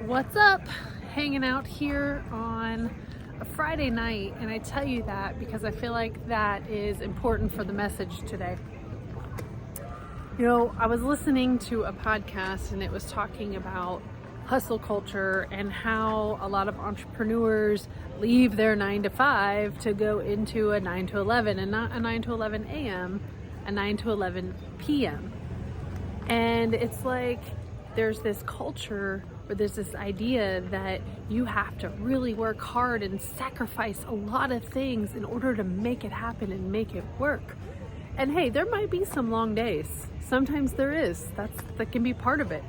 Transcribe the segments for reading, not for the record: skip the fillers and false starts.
What's up? Hanging out here on a Friday night, and I tell you that because I feel like that is important for the message today. You know, I was listening to a podcast and it was talking about hustle culture and how a lot of entrepreneurs leave their 9 to 5 to go into a 9 to 11, and not a 9 to 11 a.m., a 9 to 11 p.m. And it's like there's this culture where there's this idea that you have to really work hard and sacrifice a lot of things in order to make it happen and make it work. And hey, there might be some long days. Sometimes there is. That can be part of it.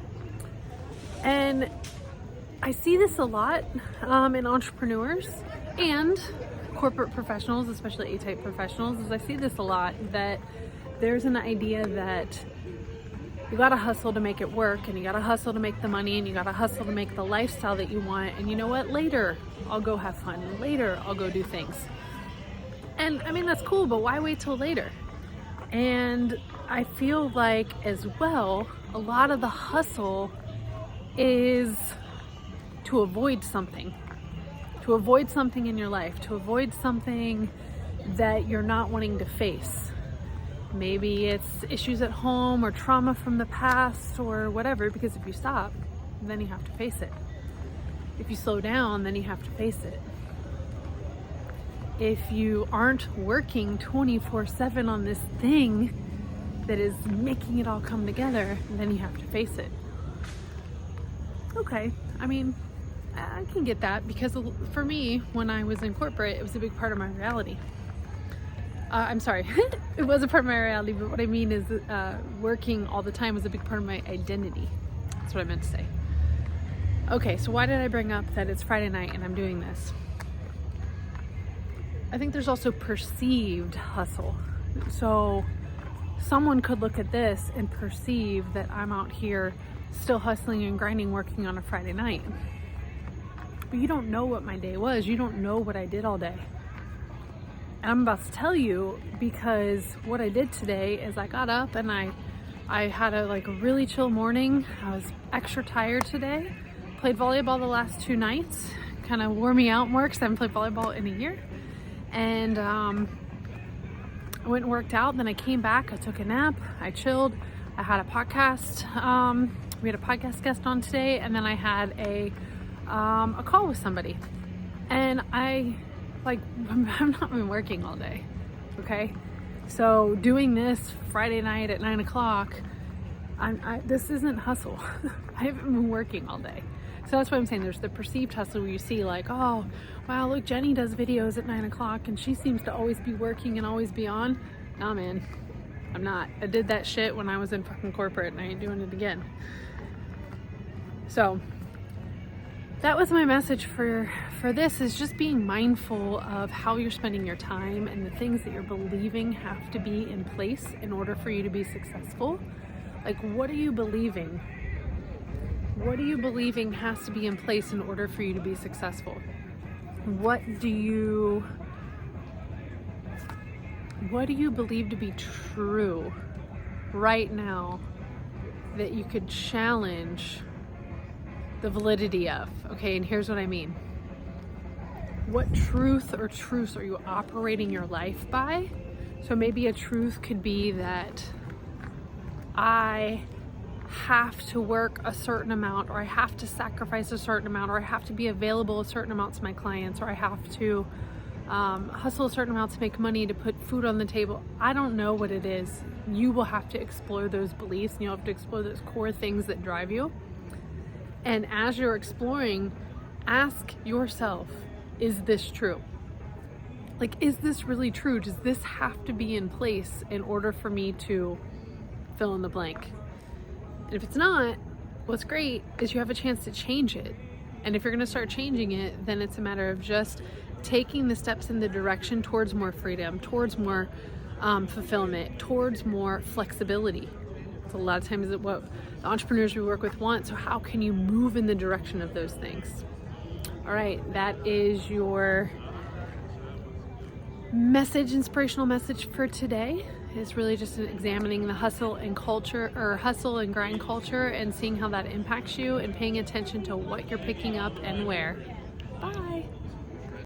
And I see this a lot in entrepreneurs and corporate professionals, especially A-type professionals, as I see this a lot, that there's an idea that you gotta hustle to make it work, and you gotta hustle to make the money, and you gotta hustle to make the lifestyle that you want. And you know what? Later, I'll go have fun. And later, I'll go do things. And I mean, that's cool, but why wait till later? And I feel like as well, a lot of the hustle is to avoid something in your life, to avoid something that you're not wanting to face. Maybe it's issues at home or trauma from the past or whatever, because if you stop, then you have to face it. If you slow down, then you have to face it. If you aren't working 24/7 on this thing that is making it all come together, then you have to face it. Okay, I mean, I can get that, because for me, when I was in corporate, it was a big part of my reality. I'm sorry, it was a part of my reality, but what I mean is working all the time was a big part of my identity. That's what I meant to say. Okay, so why did I bring up that it's Friday night and I'm doing this? I think there's also perceived hustle. So someone could look at this and perceive that I'm out here still hustling and grinding, working on a Friday night. But you don't know what my day was. You don't know what I did all day. And I'm about to tell you, because what I did today is I got up and I had a really chill morning. I was extra tired today. Played volleyball the last 2 nights. Kind of wore me out more because I haven't played volleyball in a year. And I went and worked out. Then I came back. I took a nap. I chilled. I had a podcast. We had a podcast guest on today, and then I had a call with somebody. And I've not been working all day, okay? So doing this Friday night at 9 o'clock, this isn't hustle. I haven't been working all day. So that's what I'm saying. There's the perceived hustle where you see like, oh, wow, look, Jenny does videos at 9 o'clock and she seems to always be working and always be on. Nah, man, I'm not. I did that shit when I was in fucking corporate and I ain't doing it again. So that was my message for this, is just being mindful of how you're spending your time and the things that you're believing have to be in place in order for you to be successful. Like, what are you believing? What are you believing has to be in place in order for you to be successful? What do you believe to be true right now that you could challenge the validity of? Okay, and here's what I mean. What truth or truths are you operating your life by? So maybe a truth could be that I have to work a certain amount, or I have to sacrifice a certain amount, or I have to be available a certain amount to my clients, or I have to hustle a certain amount to make money to put food on the table. I don't know what it is. You will have to explore those beliefs, and you'll have to explore those core things that drive you. And as you're exploring, ask yourself, is this true? Like, is this really true? Does this have to be in place in order for me to fill in the blank? And if it's not, what's great is you have a chance to change it. And if you're gonna start changing it, then it's a matter of just taking the steps in the direction towards more freedom, towards more fulfillment, towards more flexibility. It's a lot of times what the entrepreneurs we work with want. So how can you move in the direction of those things? All right, that is your inspirational message for today. is really just examining the hustle and grind culture and seeing how that impacts you and paying attention to what you're picking up and where. Bye.